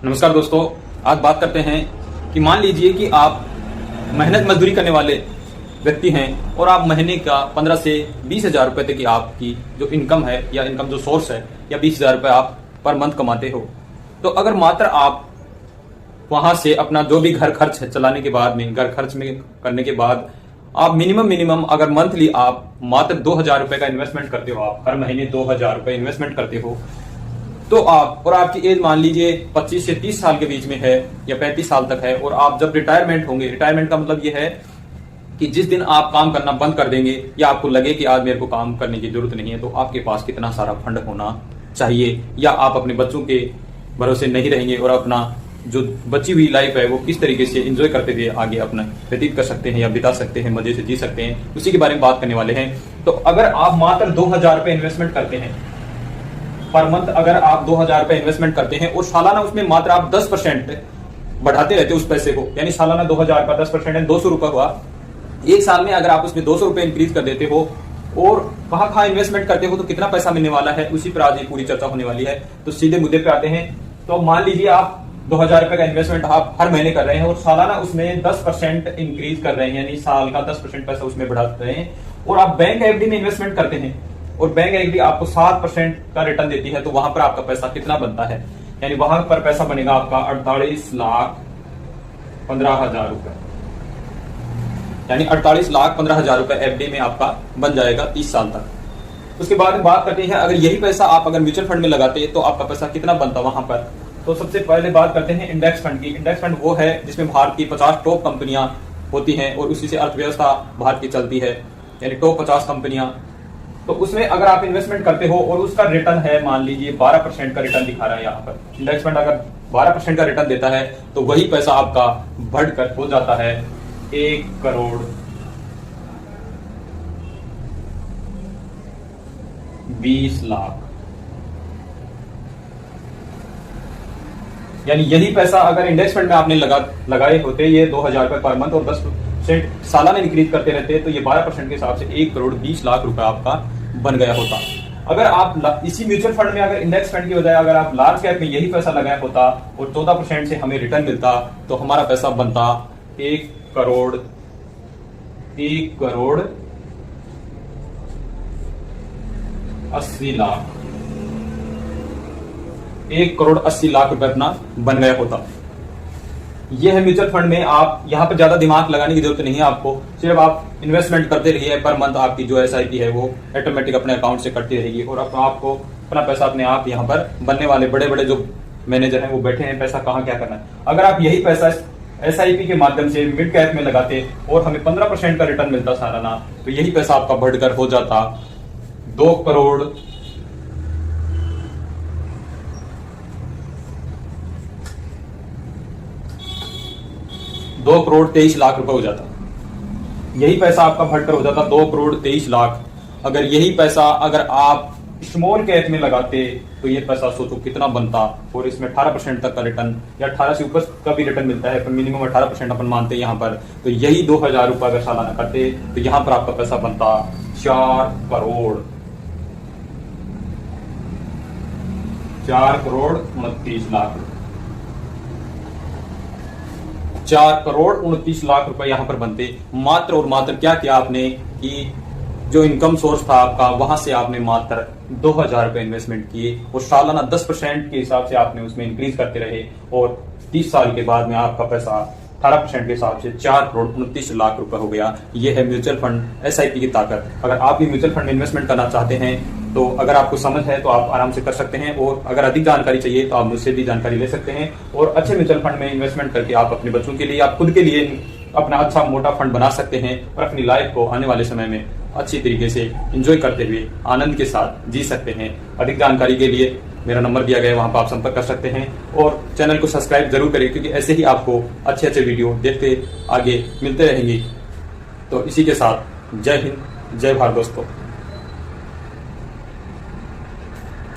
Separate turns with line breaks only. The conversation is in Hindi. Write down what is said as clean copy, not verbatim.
नमस्कार दोस्तों, आज बात करते हैं कि मान लीजिए कि आप मेहनत मजदूरी करने वाले व्यक्ति हैं और आप महीने का 15 से 20,000 रुपए तक की आपकी जो इनकम है या इनकम जो सोर्स है या 20,000 रुपए आप पर मंथ कमाते हो। तो अगर मात्र आप वहां से अपना जो भी घर खर्च चलाने के बाद में घर खर्च में करने के बाद आप मिनिमम अगर मंथली आप मात्र 2,000 रुपए का इन्वेस्टमेंट करते हो, आप हर महीने 2,000 रुपए इन्वेस्टमेंट करते हो, तो आप और आपकी एज मान लीजिए 25 से 30 साल के बीच में है या 35 साल तक है, और आप जब रिटायरमेंट होंगे, रिटायरमेंट का मतलब ये है कि जिस दिन आप काम करना बंद कर देंगे या आपको लगे कि आज मेरे को काम करने की जरूरत नहीं है, तो आपके पास कितना सारा फंड होना चाहिए, या आप अपने बच्चों के भरोसे नहीं रहेंगे और अपना जो बची हुई लाइफ है वो किस तरीके से एंजॉय करते हुए आगे अपना व्यतीत कर सकते हैं या बिता सकते हैं, मजे से जी सकते हैं, उसी के बारे में बात करने वाले हैं। तो अगर आप मात्र 2,000 रुपए इन्वेस्टमेंट करते हैं पर मंथ, अगर आप 2,000 रुपए इन्वेस्टमेंट करते हैं और सालाना उसमें मात्र आप 10% बढ़ाते रहते उस पैसे को, यानी सालाना 2,000 का 10% है 200 रुपए हुआ। एक साल में अगर आप उसमें 200 रुपए इंक्रीज कर देते हो और कहां इन्वेस्टमेंट करते हो तो कितना पैसा मिलने वाला है, उसी पर आज ये पूरी चर्चा होने वाली है। तो सीधे मुद्दे पे आते हैं। तो मान लीजिए आप 2,000 रुपए का इन्वेस्टमेंट आप हर महीने कर रहे हैं और सालाना उसमें 10% इंक्रीज कर रहे हैं, यानी साल का 10% पैसा उसमें बढ़ा रहे हैं, और आप बैंक एफडी में इन्वेस्टमेंट करते हैं और बैंक एफडी आपको 7% का रिटर्न देती है, तो वहां पर आपका पैसा कितना बनता है, यानी वहां पर पैसा बनेगा आपका 48,15,000 रुपए, यानी 48,15,000 रुपए एफडी में आपका बन जाएगा 30 साल तक। उसके बाद बात करते हैं अगर यही पैसा आप अगर म्यूचुअल फंड में लगाते तो आपका पैसा कितना बनता वहां पर। तो सबसे पहले बात करते हैं इंडेक्स फंड की। इंडेक्स फंड वो है जिसमें भारत की 50 टॉप कंपनियां होती हैं और उसी से अर्थव्यवस्था भारत की चलती है, यानी टॉप 50 कंपनियां। तो उसमें अगर आप इन्वेस्टमेंट करते हो और उसका रिटर्न है मान लीजिए 12% का रिटर्न दिखा रहा है यहाँ पर, इंडेक्स फंड अगर 12% का रिटर्न देता है तो वही पैसा आपका बढ़कर हो जाता है 1,20,00,000। यानी यही पैसा अगर इंडेक्स फंड में आपने लगाए होते ये 2,000 रुपए पर मंथ और 10% सालाना इंक्रीज करते रहते, तो ये 12% के हिसाब से 1,20,00,000 रुपए आपका बन गया होता। अगर आप इसी म्यूचुअल फंड में अगर इंडेक्स फंड की बजाय अगर आप लार्ज कैप में यही पैसा लगाया होता और 14% से हमें रिटर्न मिलता, तो हमारा पैसा बनता 1,80,00,000 1,80,00,000 रुपए अपना बन गया होता। यह है म्यूचुअल फंड में। आप यहाँ पर ज्यादा दिमाग लगाने की जरूरत नहीं है आपको, सिर्फ आप इन्वेस्टमेंट करते रहिए। पर मंथ आपकी जो एसआईपी है वो ऑटोमेटिक अपने अकाउंट से कटती रहेगी और आपको अपना पैसा अपने आप यहाँ पर बनने वाले बड़े बड़े जो मैनेजर हैं वो बैठे हैं पैसा कहाँ क्या करना है। अगर आप यही पैसा एसआईपी के माध्यम से मिड कैप में लगाते और हमें 15% का रिटर्न मिलता सालाना, तो यही पैसा आपका बढ़कर हो जाता 2,23,00,000 रुपए हो जाता। यही पैसा आपका बढ़कर हो जाता 2,23,00,000। अगर यही पैसा अगर आप स्मॉल कैप में लगाते तो ये पैसा सोचो कितना बनता, और इसमें 18% तक का रिटर्न या 18 से ऊपर का भी रिटर्न मिलता है, पर मिनिमम 18% अपन मानते हैं यहाँ पर। तो यही 2,000 रुपए अगर सालाना करते तो यहाँ पर आपका पैसा बनता 4,29,00,000 4,29,00,000 रुपए यहाँ पर बनते। मात्र और मात्र क्या किया आपने कि जो इनकम सोर्स था आपका वहां से आपने मात्र 2,000 रुपए इन्वेस्टमेंट किए और सालाना 10% के हिसाब से आपने उसमें इंक्रीज करते रहे, और 30 साल के बाद में आपका पैसा 18% के हिसाब से 4,29,00,000 रुपए हो गया। यह है म्यूचुअल फंड एसआईपी की ताकत। अगर आप भी म्यूचुअल फंड में इन्वेस्टमेंट करना चाहते हैं तो अगर आपको समझ है तो आप आराम से कर सकते हैं, और अगर अधिक जानकारी चाहिए तो आप मुझसे भी जानकारी ले सकते हैं। और अच्छे म्यूचुअल फंड में इन्वेस्टमेंट करके आप अपने बच्चों के लिए, आप खुद के लिए अपना अच्छा मोटा फंड बना सकते हैं और अपनी लाइफ को आने वाले समय में अच्छी तरीके से एंजॉय करते हुए आनंद के साथ जी सकते हैं। अधिक जानकारी के लिए मेरा नंबर दिया गया है, वहां पर आप संपर्क कर सकते हैं, और चैनल को सब्सक्राइब जरूर करिए क्योंकि ऐसे ही आपको अच्छे अच्छे वीडियो देखते आगे मिलते रहेंगे। तो इसी के साथ जय हिंद, जय भारत दोस्तों।